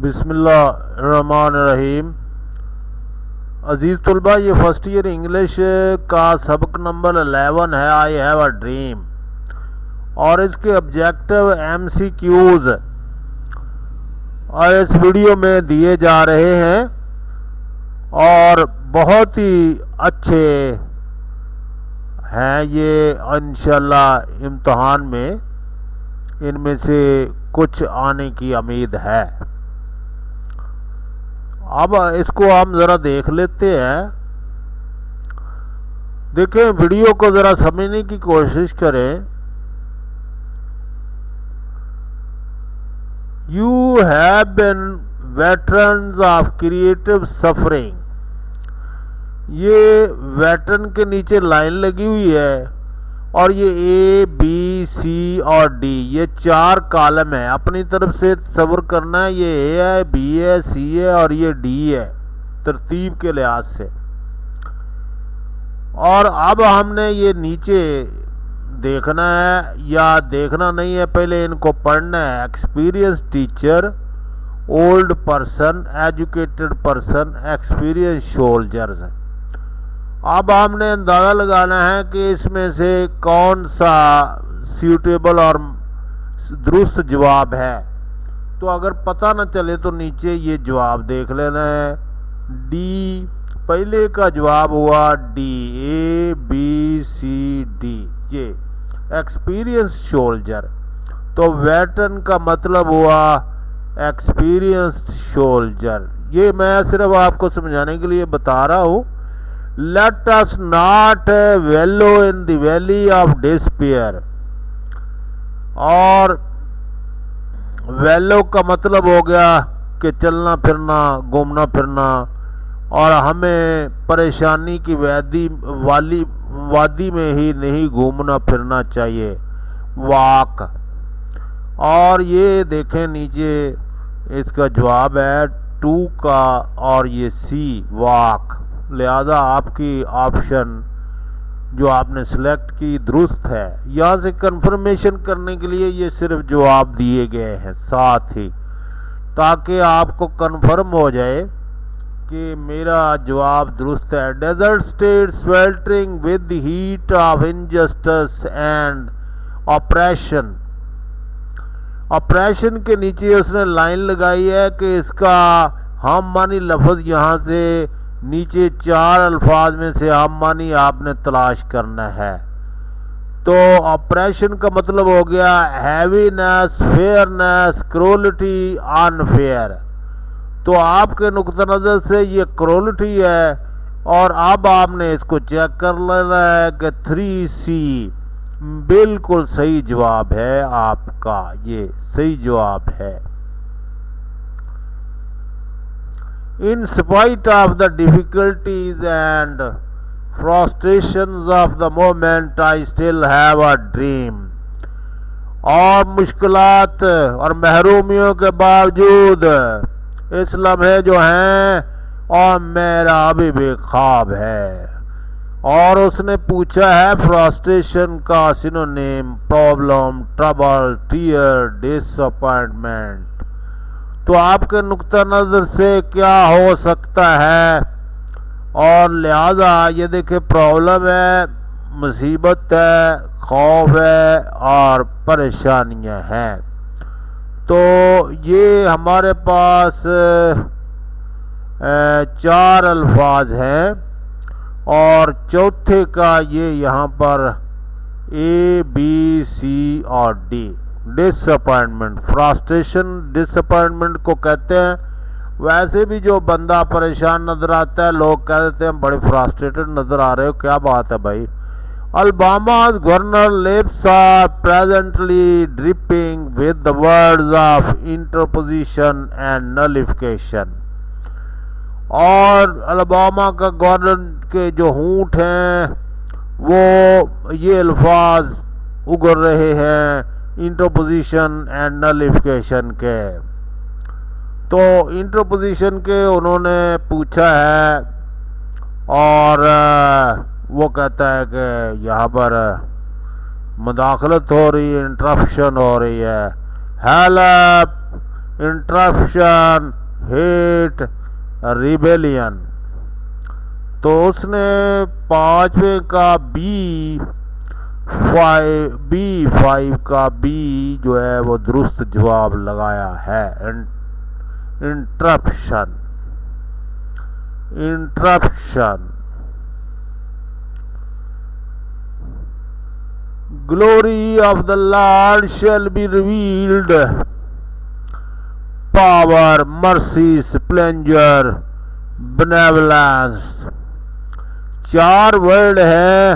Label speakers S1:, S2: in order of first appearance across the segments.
S1: बिस्मिल्लाहिर्रहमानिर्रहीम। अज़ीज़ तलबा, ये फ़र्स्ट ईयर इंग्लिश का सबक नंबर 11 है, आई हैव अ ड्रीम। और इसके ऑब्जेक्टिव MCQs और इस वीडियो में दिए जा रहे हैं और बहुत ही अच्छे हैं ये। इंशाल्लाह इम्तहान में इनमें से कुछ आने की उम्मीद है। अब इसको हम ज़रा देख लेते हैं। देखें, वीडियो को ज़रा समझने की कोशिश करें। You have been veterans of creative suffering. ये वेटरन के नीचे लाइन लगी हुई है और ये A, B, C और D, ये 4 कॉलम है। अपनी तरफ से तस्वर करना है, ये A है, B है, C है और ये D है तरतीब के लिहाज से। और अब हमने ये नीचे देखना है, या देखना नहीं है, पहले इनको पढ़ना है। Experience teacher, old person, educated person, experience soldiers. अब हमने अंदाज़ा लगाना है कि इसमें से कौन सा सूटेबल और दुरुस्त जवाब है। तो अगर पता न चले तो नीचे ये जवाब देख लेना है। डी पहले का जवाब हुआ D, A, B, C, D, ये एक्सपीरियंस सोल्जर। तो वेटरन का मतलब हुआ एक्सपीरियंस्ड सोल्जर। ये मैं सिर्फ आपको समझाने के लिए बता रहा हूँ। Let us not wallow in the valley of despair। और wallow का मतलब हो गया कि चलना फिरना, घूमना फिरना, और हमें परेशानी की वादी में ही नहीं घूमना फिरना चाहिए, वॉक। और ये देखें नीचे इसका जवाब है 2 का और ये C, वॉक। लिहाजा आपकी ऑप्शन जो आपने सेलेक्ट की दुरुस्त है। यहाँ से कंफर्मेशन करने के लिए ये सिर्फ जवाब दिए गए हैं साथ ही, ताकि आपको कंफर्म हो जाए कि मेरा जवाब दुरुस्त है। Desert state sweltering with the heat of injustice and operation. Operation के नीचे उसने लाइन लगाई है कि इसका हम मानी लफ्ज़ यहाँ से नीचे 4 अल्फाज में से हम मानी आपने तलाश करना है। तो ऑपरेशन का मतलब हो गया हैवीनेस, फेयरनेस, क्रूलिटी, अनफेयर। तो आपके नुक्ता नज़र से ये क्रूलिटी है। और अब आपने इसको चेक कर लेना है कि 3C बिल्कुल सही जवाब है आपका, ये सही जवाब है। In spite of the difficulties and frustrations of the moment, I still have a dream। और मुश्किलात और महरूमियों के बावजूद इस लम्हे जो हैं, और मेरा अभी भी ख्वाब है। और उसने पूछा है फ्रस्ट्रेशन का synonym, problem, trouble, tear, disappointment. तो आपके नुक्ता नज़र से क्या हो सकता है? और लिहाजा ये देखिए, प्रॉब्लम है, मुसीबत है, खौफ है और परेशानियां हैं। तो ये हमारे पास 4 अल्फाज हैं और चौथे का ये यहाँ पर A, B, C और D। डिसअपॉइंटमेंट, फ्रस्ट्रेशन डिसअपॉइंटमेंट को कहते हैं। वैसे भी जो बंदा परेशान नज़र आता है, लोग कह देते हैं बड़े फ्रस्ट्रेटेड नज़र आ रहे हो, क्या बात है भाई। Alabama's governor lips are presently dripping with the words of interposition and nullification। और अलाबामा का गवर्नर के जो होंठ हैं वो ये अल्फाज उगल रहे हैं इंटरपोजिशन एंड नलिफिकेशन के। तो इंटरपोजिशन के उन्होंने पूछा है और वो कहता है कि यहाँ पर मदाखलत हो रही है, इंटरप्शन हो रही है। Help interruption, hate, rebellion. तो उसने पांचवें का B5 का बी जो है वो दुरुस्त जवाब लगाया है, interruption. Interruption. Glory of the Lord shall be revealed. Power, mercy, splendor, benevolence। चार वर्ड है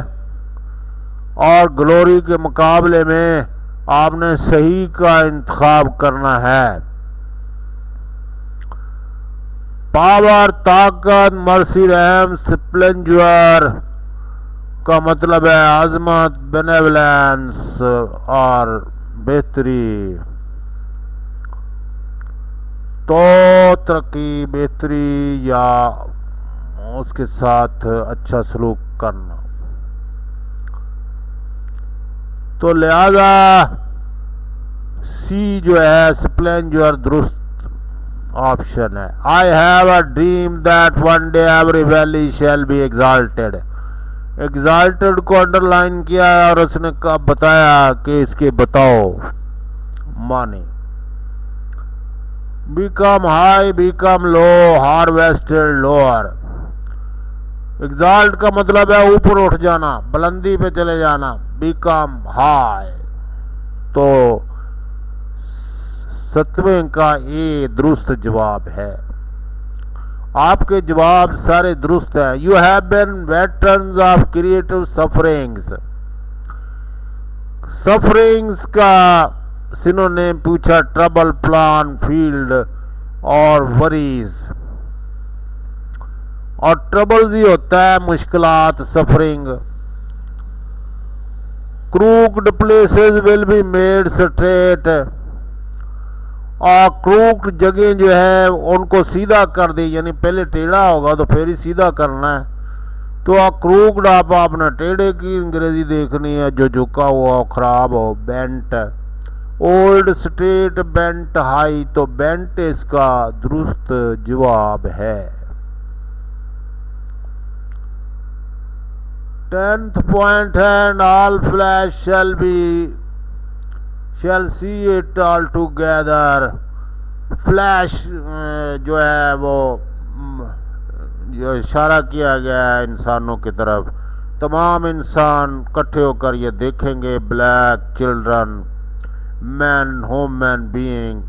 S1: और ग्लोरी के मुकाबले में आपने सही का इंतखाब करना है। पावर, ताकत, मर्सी, रहम, स्प्लेंडर का मतलब है आजमत, बेनेवलेंस और बेहतरी। तो तरक्की, बेहतरी या उसके साथ अच्छा सलूक करना। तो लिहाजा सी जो है स्प्लेंडर दुरुस्त ऑप्शन है। I have a dream that one day every valley shall be exalted. Exalted को अंडरलाइन किया है और उसने कहा बताया कि इसके बताओ माने। बिकम हाई, बिकम लो, हार्वेस्टेड, लोअर। एग्जाल्ट का मतलब है ऊपर उठ जाना, बुलंदी पे चले जाना। Become high. तो सत्वें का ए दुरुस्त जवाब है। आपके जवाब सारे दुरुस्त हैं। You have been veterans of creative sufferings. Sufferings का सिनोनिम पूछा, ट्रबल, प्लान, फील्ड और वरीज। और ट्रबल्स ही होता है मुश्किलात, suffering. Crooked places will be made straight. और क्रूक्ड जगह जो है उनको सीधा कर दी, यानी पहले टेढ़ा होगा तो फिर ही सीधा करना है। तो क्रूक्ड आपने टेढ़े की अंग्रेजी देखनी है, जो झुका हुआ हो, खराब हो। Bent, old, straight, bent, high. तो बेंट इसका दुरुस्त जवाब है। 10th पॉइंट है, and all flash shall see it all together। Flash जो है वो जो इशारा किया गया है इंसानों की तरफ, तमाम इंसान इकट्ठे होकर ये देखेंगे। Black, children, man, human being.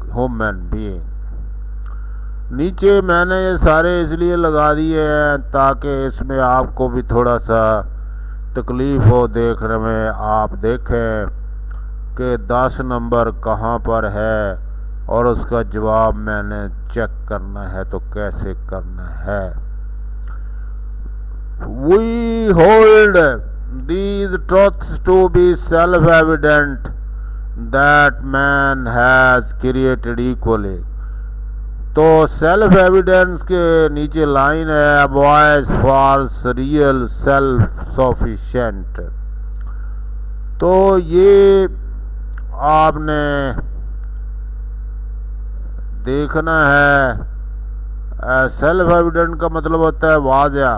S1: नीचे मैंने ये सारे इसलिए लगा दिए हैं ताकि इसमें आपको भी थोड़ा सा तकलीफ हो देखने में। आप देखें कि 10 नंबर कहाँ पर है और उसका जवाब मैंने चेक करना है तो कैसे करना है। We hold these truths to be self-evident that man has created equally। तो सेल्फ एविडेंस के नीचे लाइन है, boys, false, real, self sufficient. तो ये आपने देखना है। सेल्फ एविडेंट का मतलब होता है वाज़िया।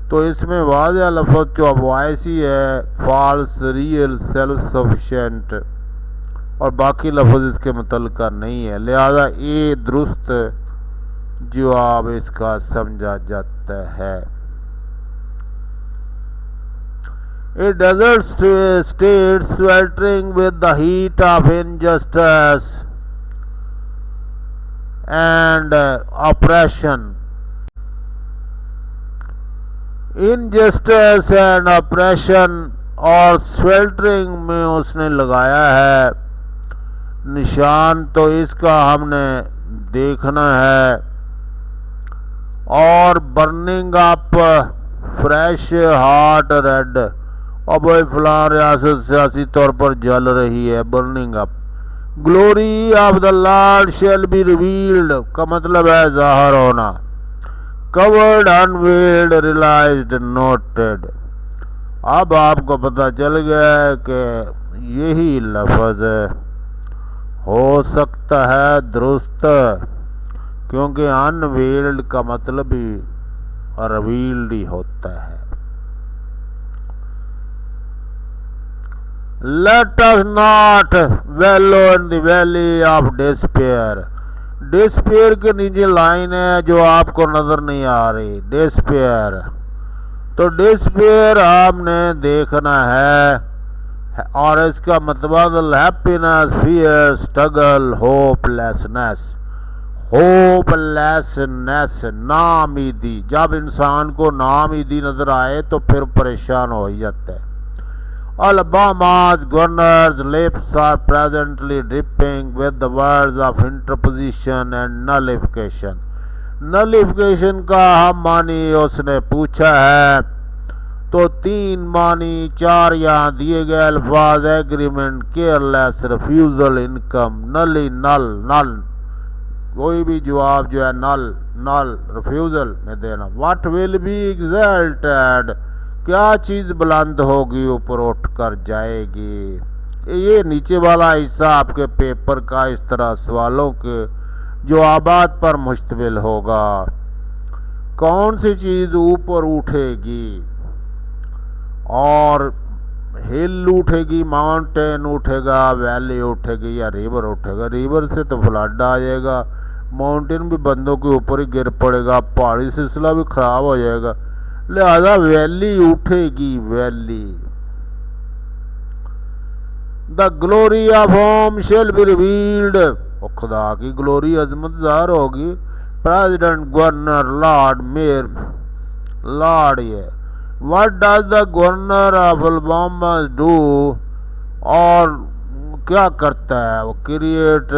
S1: तो इसमें वाज़िया लफ्ज़ जो वॉइसी है, फॉल्स, रियल, सेल्फ सफिशिएंट और बाकी लफ्ज़ इसके मुतल्लिका नहीं है। लिहाजा ये दुरुस्त जवाब इसका समझा जाता है। A desert state sweltering with the heat of injustice and oppression। Injustice and oppression और sweltering में उसने लगाया है निशान, तो इसका हमने देखना है। और burning up, fresh, hot, red. और भाई फलां रियासत सियासी तौर पर जल रही है, burning up. Glory of the lord shall be revealed का मतलब है जाहिर होना। Covered, unveiled, realised, noted. अब आपको पता चल गया है कि यही लफ्ज़ हो सकता है दुरुस्त, क्योंकि अनवेल्ड का मतलब ही रिवील्ड ही होता है। Let us not वैलो in the valley of despair. Despair के नीचे लाइन है जो आपको नजर नहीं आ रही, डिस्पेयर। तो डिस्पेयर आपने देखना है, और इसका मतलब happiness, fear, struggle, hopelessness. Hopelessness, नाउमीदी। जब इंसान को नाउमीदी नजर आए तो फिर परेशान हो जाता है। Alabama's governor's lips are presently dripping with the words of interposition and nullification. नलिफिकेशन का हम मानी उसने पूछा है, तो 3 मानी 4 यहाँ दिए गए अल्फाज, एग्रीमेंट, केयरलेस, रिफ्यूजल, इनकम, नली, नल, नल। कोई भी जवाब जो है नल, नल, रिफ्यूजल में देना। व्हाट विल बी एग्जल्टेड, क्या चीज़ बुलंद होगी, ऊपर उठ कर जाएगी। ये नीचे वाला हिस्सा आपके पेपर का इस तरह सवालों के जवाबात पर मुश्तमिल होगा। कौन सी चीज़ ऊपर उठेगी, और हिल उठेगी, माउंटेन उठेगा, वैली उठेगी, या रिवर उठेगा। रिवर से तो फ्लड आ जाएगा, माउंटेन भी बंदों के ऊपर ही गिर पड़ेगा, पहाड़ी सिलसिला भी खराब हो जाएगा, लिहाजा वैली उठेगी, valley. The glory of home shall be revealed, और खुदा की ग्लोरी, अजमत ज़ाहिर होगी। President, governor, lord, mayor, lord. ये what does the governor of Alabama do, और क्या करता है वो, create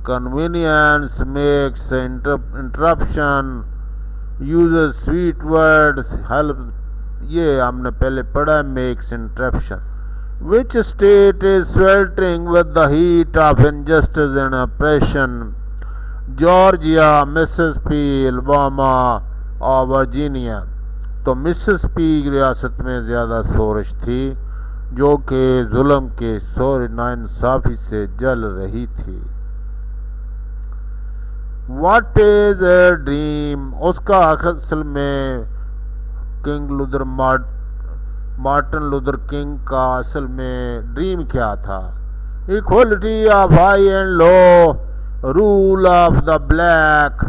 S1: convenience, makes interruption, uses sweet words, help. ये हमने पहले पढ़ा है, makes interruption. Which state is sweltering with the heat of injustice and operation, Georgia, Mississippi, Alabama और वर्जीनिया। तो मिसिसिपी रियासत में ज़्यादा शोरश थी, जो कि जुल्म के नाइंसाफ़ी से जल रही थी। व्हाट इज ए ड्रीम, उसका असल में King Luther Martin Luther King का असल में ड्रीम क्या था। Equality of high and low, rule of the black,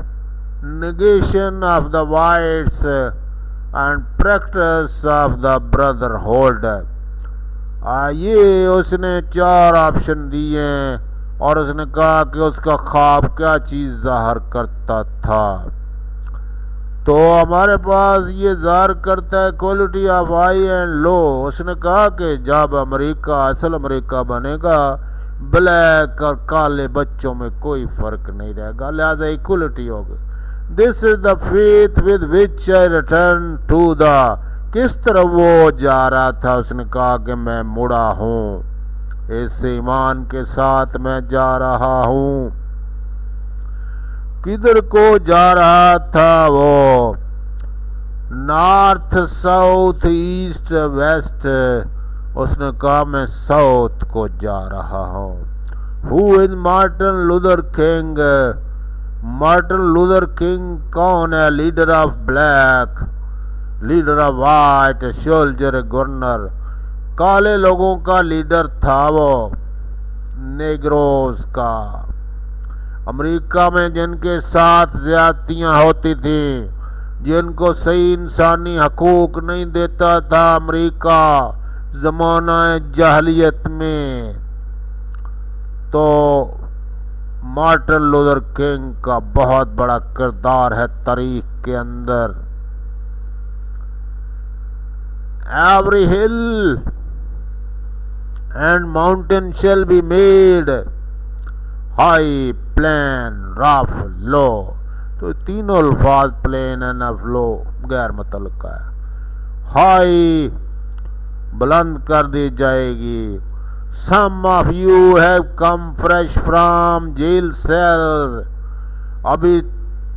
S1: negation of the whites and practice of the brotherhood. ये उसने 4 ऑप्शन दिए हैं, और उसने कहा कि उसका ख्वाब क्या चीज़ ज़ाहिर करता था। तो हमारे पास ये ज़ाहिर करता है क्वालिटी ऑफ हाई एंड लो। उसने कहा कि जब अमेरिका असल अमेरिका बनेगा, ब्लैक और काले बच्चों में कोई फ़र्क नहीं रहेगा, लिहाजा इक्वलिटी होगी। This is the faith with which I return to the, किस तरह वो जा रहा था, उसने कहा कि मैं मुड़ा हूँ, इस ईमान के साथ मैं जा रहा हूँ। किधर को जा रहा था वो, नॉर्थ, साउथ, ईस्ट, वेस्ट। उसने कहा मैं साउथ को जा रहा हूँ। Who is Martin Luther king, Martin Luther king कौन है, leader of black, leader of white, soldier, governor. काले लोगों का लीडर था वो, नेग्रोस का। अमेरिका में जिनके साथ ज्यादतियाँ होती थी, जिनको सही इंसानी हकूक नहीं देता था अमेरिका ज़माना जाहलियत में, तो मार्टिन लूथर किंग का बहुत बड़ा किरदार है तारीख के अंदर। Every hill and mountain shall be made, high, plain, rough, low. तो तीनों अल्फाज प्लेन एंड लो गैर मुतल्लिका है। हाई बुलंद कर दी जाएगी। Some of you have come fresh from jail cells, अभी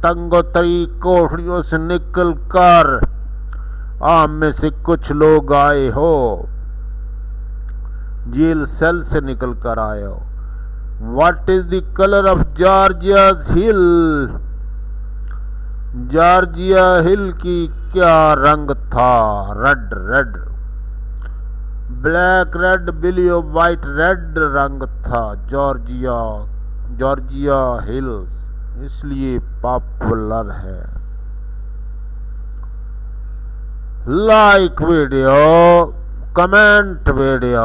S1: तंगोतरी कोठरियों से निकल कर आप में से कुछ लोग आए हो, जेल सेल से निकल कर आए हो। What is the color of Georgia's hill? Georgia hill की क्या रंग था? Red red. Black red blue white red रंग था जॉर्जिया हिल्स, इसलिए पॉपुलर है। Like video, comment video,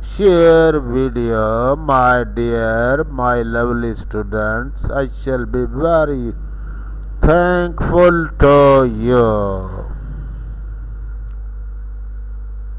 S1: share video my dear my lovely students, I shall be very thankful to you.